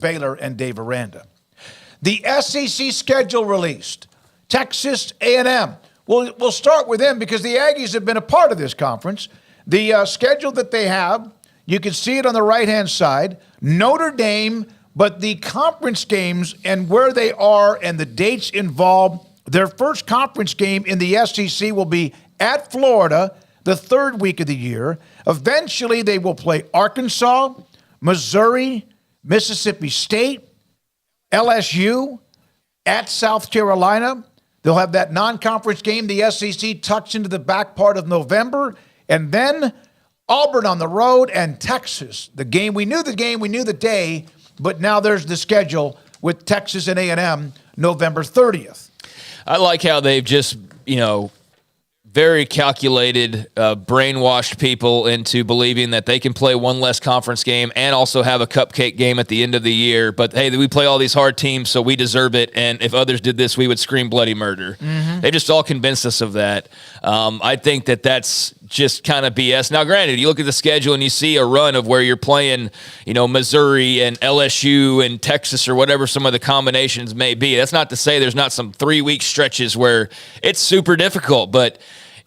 Baylor and Dave Aranda. The SEC schedule released. Texas A&M. We'll start with them because the Aggies have been a part of this conference. The schedule that they have, you can see it on the right-hand side. Notre Dame, but the conference games and where they are and the dates involved, their first conference game in the SEC will be at Florida the third week of the year. Eventually, they will play Arkansas, Missouri, Mississippi State, LSU, at South Carolina. They'll have that non-conference game. The SEC tucks into the back part of November. And then Auburn on the road and Texas. The game, we knew the day, but now there's the schedule with Texas and A&M November 30th. I like how they've just, very calculated, brainwashed people into believing that they can play one less conference game and also have a cupcake game at the end of the year. But, hey, we play all these hard teams, so we deserve it. And if others did this, we would scream bloody murder. Mm-hmm. They just all convinced us of that. I think that that's just kind of BS. Now, granted, you look at the schedule and you see a run of where you're playing, Missouri and LSU and Texas or whatever some of the combinations may be. That's not to say there's not some 3-week stretches where it's super difficult, but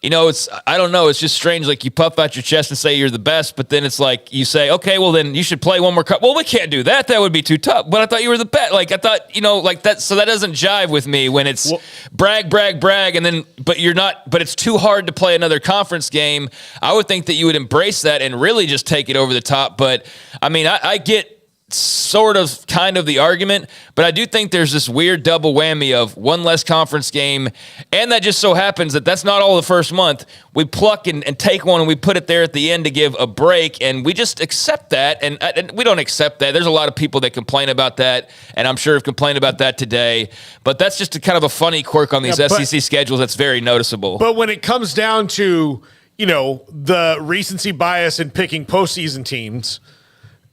I don't know. It's just strange. Like you puff out your chest and say you're the best, but then it's like you say, okay, well then you should play one more cup. Well, we can't do that. That would be too tough. But I thought you were the best. Like I thought, like that. So that doesn't jive with me when it's brag, and then, but you're not. But it's too hard to play another conference game. I would think that you would embrace that and really just take it over the top. But I mean, I get sort of kind of the argument, but I do think there's this weird double whammy of one less conference game, and that just so happens that that's not all the first month. We pluck and take one and we put it there at the end to give a break, and we just accept that, and we don't accept that. There's a lot of people that complain about that, and I'm sure have complained about that today, but that's just a kind of a funny quirk on these SEC schedules that's very noticeable. But when it comes down to, the recency bias in picking postseason teams,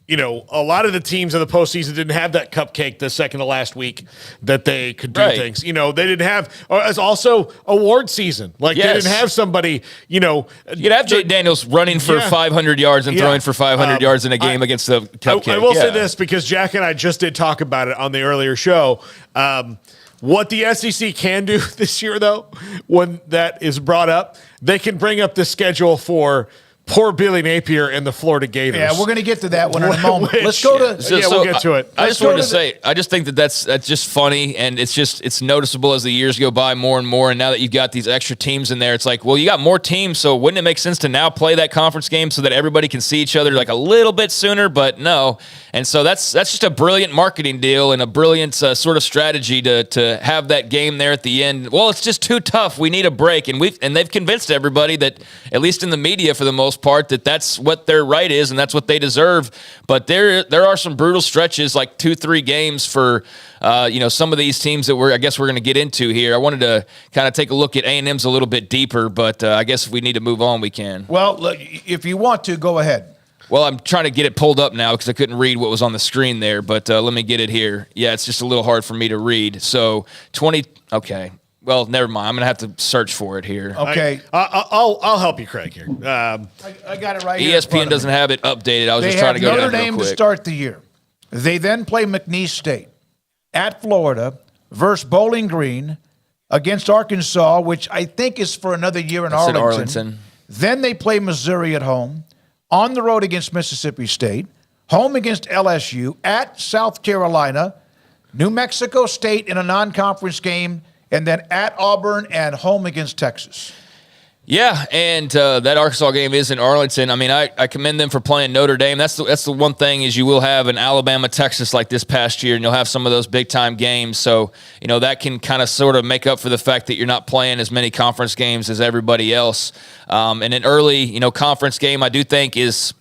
a lot of the teams in the postseason didn't have that cupcake the second to last week that they could do things. They didn't have, it's also award season. Like they didn't have somebody, you'd have Jay Daniels running for 500 yards and throwing for 500 yards in a game against the cupcake. I will say this because Jack and I just did talk about it on the earlier show. What the SEC can do this year, though, when that is brought up, they can bring up the schedule for poor Billy Napier and the Florida Gators. Yeah, we're going to get to that one in a moment. Let's go to... we'll get to it. I just wanted to say, I just think that's just funny, and it's noticeable as the years go by more and more, and now that you've got these extra teams in there, it's like, well, you got more teams, so wouldn't it make sense to now play that conference game so that everybody can see each other like a little bit sooner? But no. And so that's just a brilliant marketing deal and a brilliant sort of strategy to have that game there at the end. Well, it's just too tough. We need a break, and they've convinced everybody that, at least in the media for the most part, that's what their right is and that's what they deserve. But there are some brutal stretches, like 2-3 games for some of these teams that we're going to get into here. I wanted to kind of take a look at A&M's a little bit deeper, but I guess if we need to move on, we can. Well, look, if you want to, go ahead. Well, I'm trying to get it pulled up now because I couldn't read what was on the screen there, but let me get it here. Yeah, it's just a little hard for me to read. So okay. Well, never mind. I'm going to have to search for it here. Okay. I'll help you, Craig, here. I got it right here. ESPN doesn't have it updated. I was just trying to go down real quick. They have Notre Dame to start the year. They then play McNeese State at Florida versus Bowling Green against Arkansas, which I think is for another year in Arlington. Then they play Missouri at home, on the road against Mississippi State, home against LSU, at South Carolina, New Mexico State in a non-conference game, and then at Auburn and home against Texas. Yeah, and that Arkansas game is in Arlington. I mean, I commend them for playing Notre Dame. That's the one thing is you will have an Alabama, Texas like this past year, and you'll have some of those big-time games. So, that can kind of sort of make up for the fact that you're not playing as many conference games as everybody else. And an early, conference game I do think is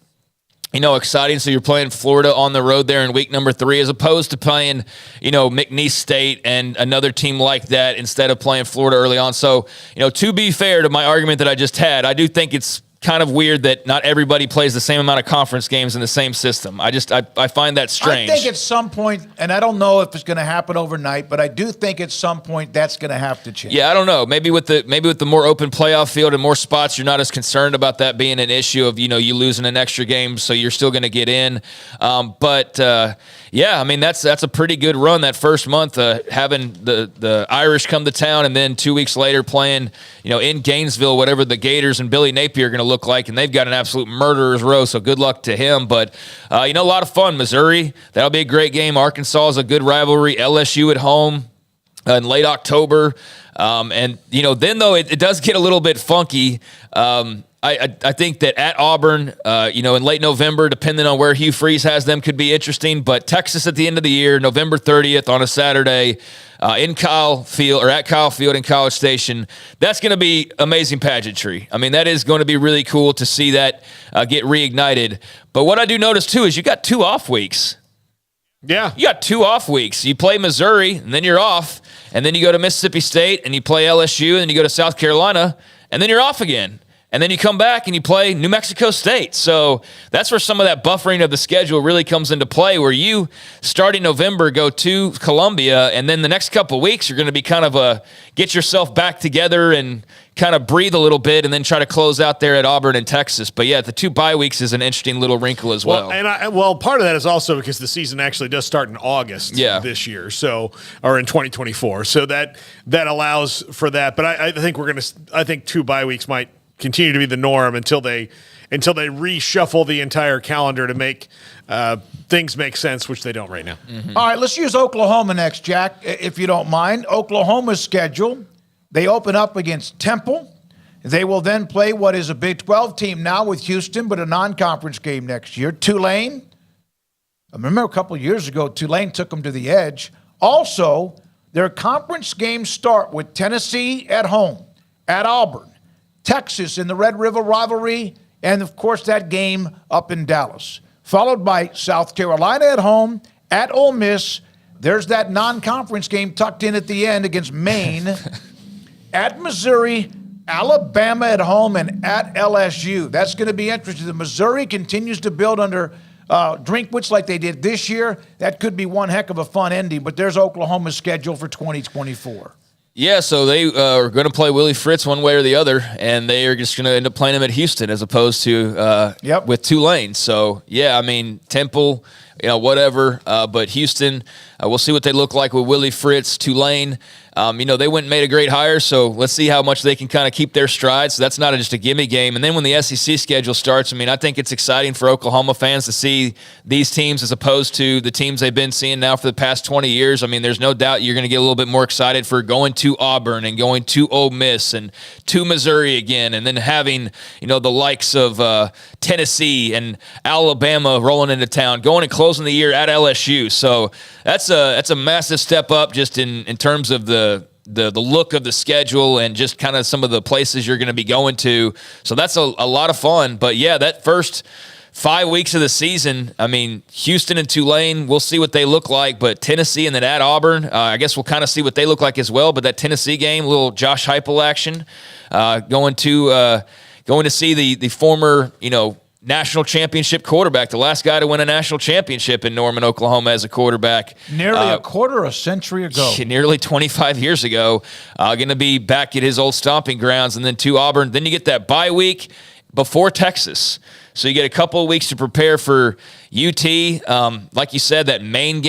exciting. So you're playing Florida on the road there in week number 3, as opposed to playing, McNeese State and another team like that instead of playing Florida early on. So, to be fair to my argument that I just had, I do think it's kind of weird that not everybody plays the same amount of conference games in the same system. I find that strange. I think at some point, and I don't know if it's going to happen overnight, but I do think at some point that's going to have to change. Yeah, I don't know. Maybe with the more open playoff field and more spots, you're not as concerned about that being an issue of, you losing an extra game, so you're still going to get in. Yeah, I mean, that's a pretty good run that first month, having the Irish come to town and then 2 weeks later playing, in Gainesville, whatever the Gators and Billy Napier are going to look like, and they've got an absolute murderer's row, so good luck to him. But, a lot of fun. Missouri, that'll be a great game. Arkansas is a good rivalry. LSU at home in late October. Then, though, it does get a little bit funky. I think that at Auburn, in late November, depending on where Hugh Freeze has them, could be interesting. But Texas at the end of the year, November 30th on a Saturday, at Kyle Field in College Station, that's going to be amazing pageantry. I mean, that is going to be really cool to see that get reignited. But what I do notice too is you got 2 off weeks. Yeah. You got 2 off weeks. You play Missouri, and then you're off. And then you go to Mississippi State, and you play LSU, and then you go to South Carolina, and then you're off again. And then you come back and you play New Mexico State. So that's where some of that buffering of the schedule really comes into play, where you, starting November, go to Columbia, and then the next couple of weeks you're going to be kind of get yourself back together and kind of breathe a little bit and then try to close out there at Auburn and Texas. But, yeah, the 2 bye weeks is an interesting little wrinkle as well. Well, part of that is also because the season actually does start in August this year, or in 2024. So that allows for that. But I think 2 bye weeks might continue to be the norm until they reshuffle the entire calendar to make things make sense, which they don't right now. Mm-hmm. All right, let's use Oklahoma next, Jack, if you don't mind. Oklahoma's schedule, they open up against Temple. They will then play what is a Big 12 team now with Houston, but a non-conference game next year. Tulane. I remember a couple of years ago, Tulane took them to the edge. Also, their conference games start with Tennessee at home, at Auburn, Texas in the Red River rivalry, and, of course, that game up in Dallas. Followed by South Carolina at home, at Ole Miss. There's that non-conference game tucked in at the end against Maine. At Missouri, Alabama at home, and at LSU. That's going to be interesting. The Missouri continues to build under Drinkwitz like they did this year. That could be one heck of a fun ending, but there's Oklahoma's schedule for 2024. Yeah, so they are going to play Willie Fritz one way or the other, and they are just going to end up playing him at Houston as opposed to with Tulane. So, yeah, I mean, Temple, whatever, but Houston, we'll see what they look like with Willie Fritz. Tulane, they went and made a great hire, so let's see how much they can kind of keep their stride. So that's not just a gimme game. And then when the SEC schedule starts, I think it's exciting for Oklahoma fans to see these teams as opposed to the teams they've been seeing now for the past 20 years. There's no doubt you're going to get a little bit more excited for going to Auburn and going to Ole Miss and to Missouri again, and then having, the likes of Tennessee and Alabama rolling into town, going and closing the year at LSU. So that's a massive step up just in terms of the look of the schedule and just kind of some of the places you're going to be going to. So that's a lot of fun. But, yeah, that first 5 weeks of the season, Houston and Tulane, we'll see what they look like. But Tennessee and then at Auburn, I guess we'll kind of see what they look like as well. But that Tennessee game, little Josh Heupel action, going to see the former, national championship quarterback, the last guy to win a national championship in Norman, Oklahoma as a quarterback. Nearly a century ago. Nearly 25 years ago. Going to be back at his old stomping grounds, and then to Auburn. Then you get that bye week before Texas. So you get a couple of weeks to prepare for UT. Like you said, that Maine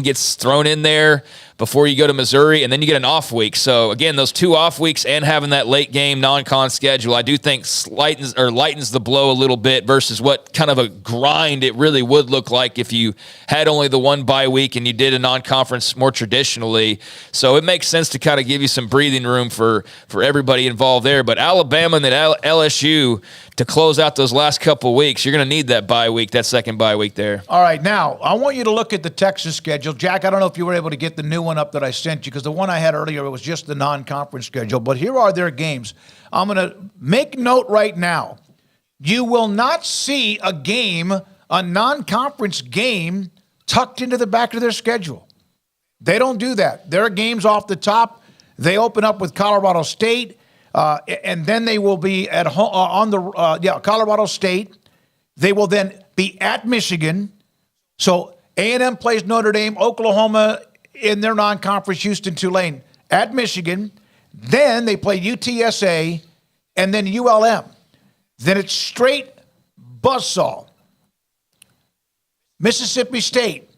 gets thrown in there before you go to Missouri, and then you get an off week. So, again, those 2 off weeks and having that late game non-con schedule, I do think lightens the blow a little bit versus what kind of a grind it really would look like if you had only the 1 bye week and you did a non-conference more traditionally. So it makes sense to kind of give you some breathing room for everybody involved there. But Alabama and then LSU, to close out those last couple of weeks, you're going to need that bye week, that second bye week there. All right, now, I want you to look at the Texas schedule. Jack, I don't know if you were able to get the new one up that I sent you, because the one I had earlier was just the non-conference schedule. But here are their games. I'm going to make note right now. You will not see a non-conference game, tucked into the back of their schedule. They don't do that. Their games off the top, they open up with Colorado State. And then they will be at home on the Colorado State. They will then be at Michigan. So A&M plays Notre Dame, Oklahoma in their non-conference, Houston, Tulane at Michigan. Then they play UTSA and then ULM. Then it's straight buzzsaw. Mississippi State,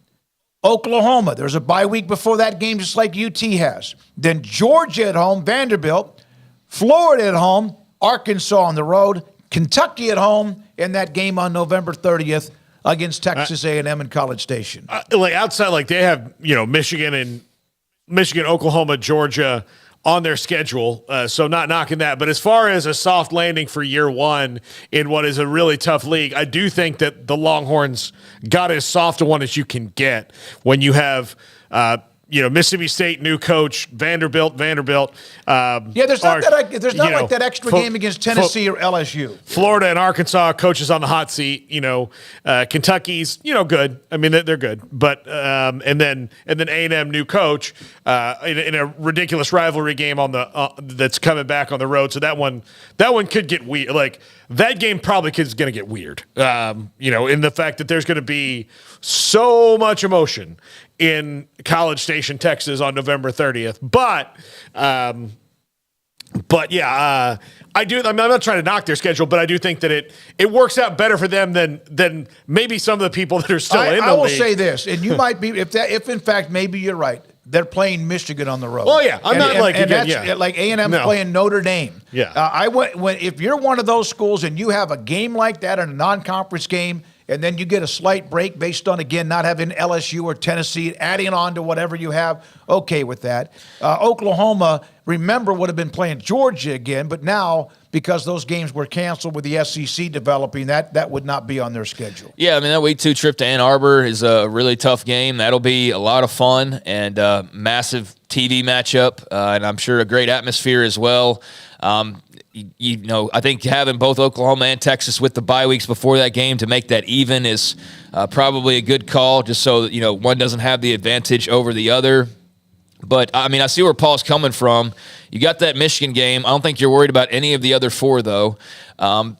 Oklahoma. There's a bye week before that game, just like UT has. Then Georgia at home, Vanderbilt. Florida at home, Arkansas on the road. Kentucky at home in that game on November 30th against Texas A&M and College Station. Like outside, like they have, Michigan, Oklahoma, Georgia on their schedule. So not knocking that. But as far as a soft landing for year one in what is a really tough league, I do think that the Longhorns got as soft a one as you can get when you have, Mississippi State, new coach, Vanderbilt. There's not like that extra game against Tennessee or LSU. Florida and Arkansas coaches on the hot seat. Kentucky's good. I mean they're good, but and then A&M new coach in a ridiculous rivalry game on the that's coming back on the road. So that one could get weird. Like that game probably is going to get weird. In the fact that there's going to be so much emotion in College Station, Texas on November 30th. But yeah, I do. I'm not trying to knock their schedule, but I do think that it works out better for them than maybe some of the people that are still in the league. I will say this, and you might be, if in fact maybe you're right, they're playing Michigan on the road. Well, yeah, like A&M's playing Notre Dame. Yeah, if you're one of those schools and you have a game like that in a non-conference game, and then you get a slight break based on, again, not having LSU or Tennessee, adding on to whatever you have, okay with that. Oklahoma, remember, would have been playing Georgia again, but now, because those games were canceled with the SEC developing, that would not be on their schedule. Yeah, I mean, that week 2 trip to Ann Arbor is a really tough game. That'll be a lot of fun and massive TV matchup, and I'm sure a great atmosphere as well. I think having both Oklahoma and Texas with the bye weeks before that game to make that even is probably a good call, just so that, one doesn't have the advantage over the other. But, I mean, I see where Paul's coming from. You got that Michigan game. I don't think you're worried about any of the other 4, though.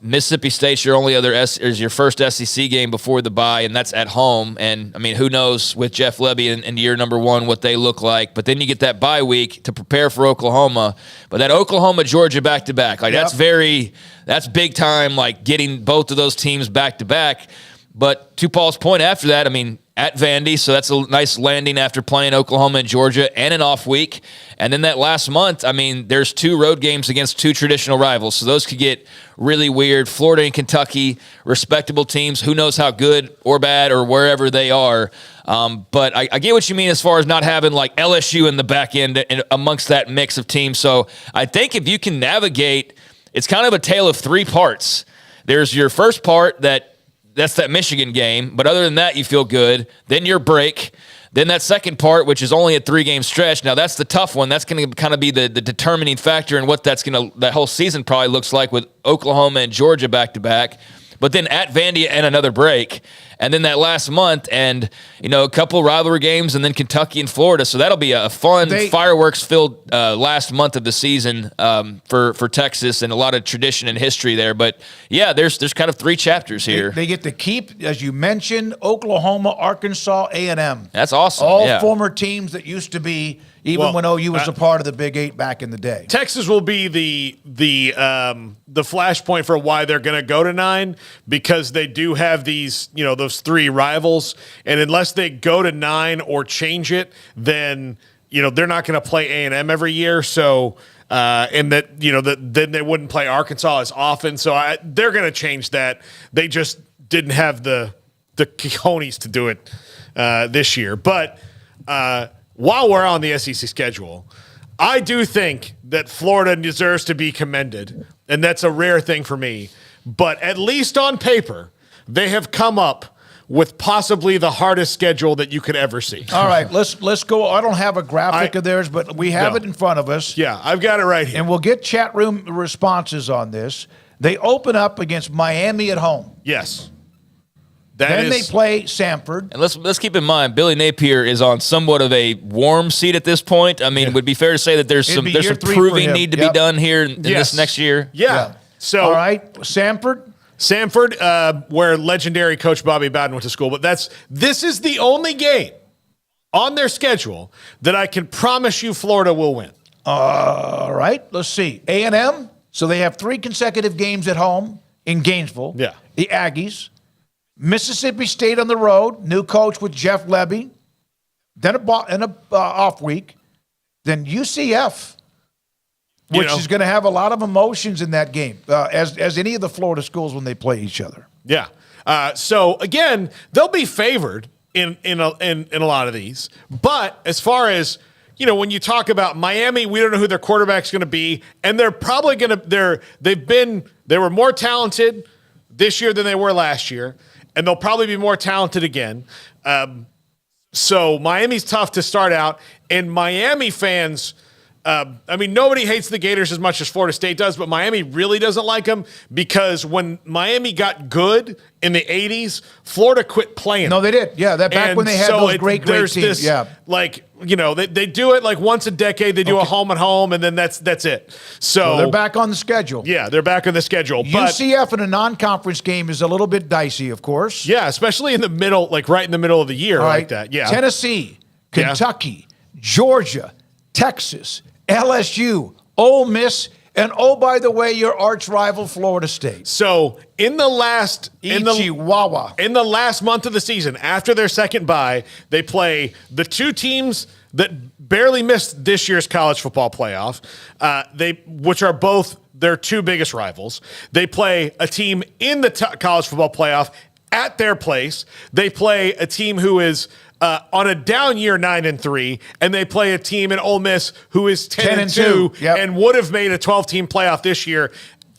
Mississippi State's your only other is your first SEC game before the bye, and that's at home. And, I mean, who knows with Jeff Lebby in year number 1 what they look like. But then you get that bye week to prepare for Oklahoma. But that Oklahoma-Georgia back-to-back, that's big time, like getting both of those teams back-to-back. But to Paul's point after that, I mean, at Vandy, so that's a nice landing after playing Oklahoma and Georgia and an off week. And then that last month, I mean, there's 2 road games against 2 traditional rivals, so those could get really weird. Florida and Kentucky, respectable teams. Who knows how good or bad or wherever they are. But I get what you mean as far as not having like LSU in the back end amongst that mix of teams. So I think if you can navigate, it's kind of a tale of 3 parts. There's your first part that's that Michigan game. But other than that, you feel good. Then your break. Then that second part, which is only a 3-game stretch. Now, that's the tough one. That's going to kind of be the determining factor in what that whole season probably looks like with Oklahoma and Georgia back-to-back. But then at Vandy and another break. And then that last month and, a couple rivalry games and then Kentucky and Florida. So that'll be a fun, fireworks-filled last month of the season for Texas and a lot of tradition and history there. But, yeah, there's kind of 3 chapters here. They get to keep, as you mentioned, Oklahoma, Arkansas, A&M. That's awesome. All former teams that used to be, when OU was a part of the Big 8 back in the day. Texas will be the flashpoint for why they're going to go to 9, because they do have these, those 3 rivals, and unless they go to 9 or change it, then they're not going to play A&M every year. So and that then they wouldn't play Arkansas as often. So they're going to change that. They just didn't have the cojones to do it this year. But while we're on the SEC schedule, I do think that Florida deserves to be commended, and that's a rare thing for me. But at least on paper, they have come up with possibly the hardest schedule that you could ever see. All right, let's go. I don't have a graphic of theirs, but we have it in front of us. Yeah, I've got it right here. And we'll get chat room responses on this. They open up against Miami at home. Yes. Then they play Samford. And let's keep in mind, Billy Napier is on somewhat of a warm seat at this point. I mean, it would be fair to say that there's some proving need to be done here in this next year. Yeah. So all right, Samford, where legendary coach Bobby Bowden went to school. But this is the only game on their schedule that I can promise you Florida will win. All right, let's see. A&M, so they have 3 consecutive games at home in Gainesville. Yeah. The Aggies. Mississippi State on the road, new coach with Jeff Lebby. Then an off week. Then UCF, which is going to have a lot of emotions in that game, as any of the Florida schools when they play each other. Yeah. So again, they'll be favored in a lot of these. But as far as when you talk about Miami, we don't know who their quarterback's going to be, and they're probably going to. They were more talented this year than they were last year, and they'll probably be more talented again. So Miami's tough to start out, and Miami fans. Nobody hates the Gators as much as Florida State does, but Miami really doesn't like them because when Miami got good in the 80s, Florida quit playing. No, they did. Yeah, back when they had those great teams. They do it like once a decade. They do a home and home, and then that's it. So they're back on the schedule. Yeah, they're back on the schedule. UCF in a non-conference game is a little bit dicey, of course. Yeah, especially in the middle, like right in the middle of the year, like that. Yeah, Tennessee, Kentucky, Georgia, Texas, LSU, Ole Miss, and by the way, your arch rival Florida State. So in the last month of the season, after their second bye, they play the 2 teams that barely missed this year's college football playoff, which are both their 2 biggest rivals. They play a team in the college football playoff at their place. They play a team who is on a down year 9-3, and they play a team in Ole Miss who is 10-2 and would have made a 12-team playoff this year.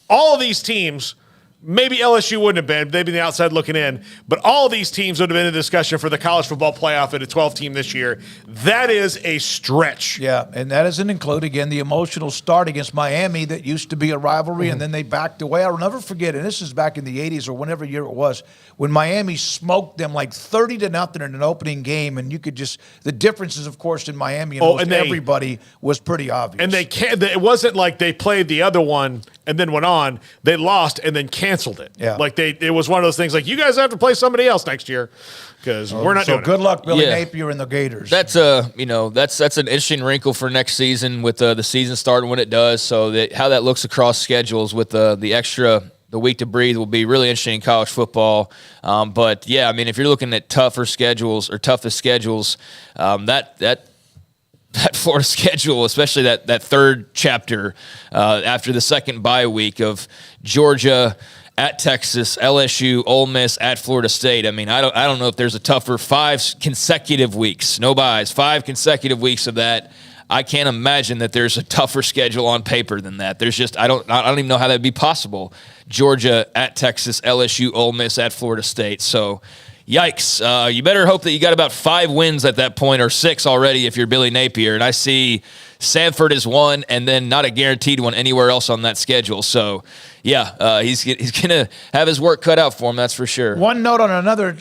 All of these teams, maybe LSU wouldn't have been. They'd be the outside looking in. But all of these teams would have been in discussion for the college football playoff at a 12-team this year. That is a stretch. Yeah, and that doesn't include, again, the emotional start against Miami that used to be a rivalry, and then they backed away. I'll never forget, and this is back in the 80s or whenever year it was, when Miami smoked them like 30-0 in an opening game, and you could just – the differences, of course, in Miami and everybody was pretty obvious. And it wasn't like they played the other one and then went on. They lost and then canceled it. Yeah. Like it was one of those things like, you guys have to play somebody else next year because we're not doing it. So good luck, Billy Napier and the Gators. That's that's an interesting wrinkle for next season with the season starting when it does. So how that looks across schedules with the extra – the week to breathe will be really interesting in college football. But if you're looking at toughest schedules, that Florida schedule, especially that third chapter after the second bye week of Georgia at Texas, LSU, Ole Miss, at Florida State. I don't know if there's a tougher 5 consecutive weeks, no byes, 5 consecutive weeks of that. I can't imagine that there's a tougher schedule on paper than that. There's just I don't even know how that'd be possible. Georgia at Texas, LSU, Ole Miss at Florida State. So, yikes! You better hope that you got about 5 wins at that point, or 6 already if you're Billy Napier. And I see Samford is 1, and then not a guaranteed one anywhere else on that schedule. So, he's gonna have his work cut out for him. That's for sure. One note on another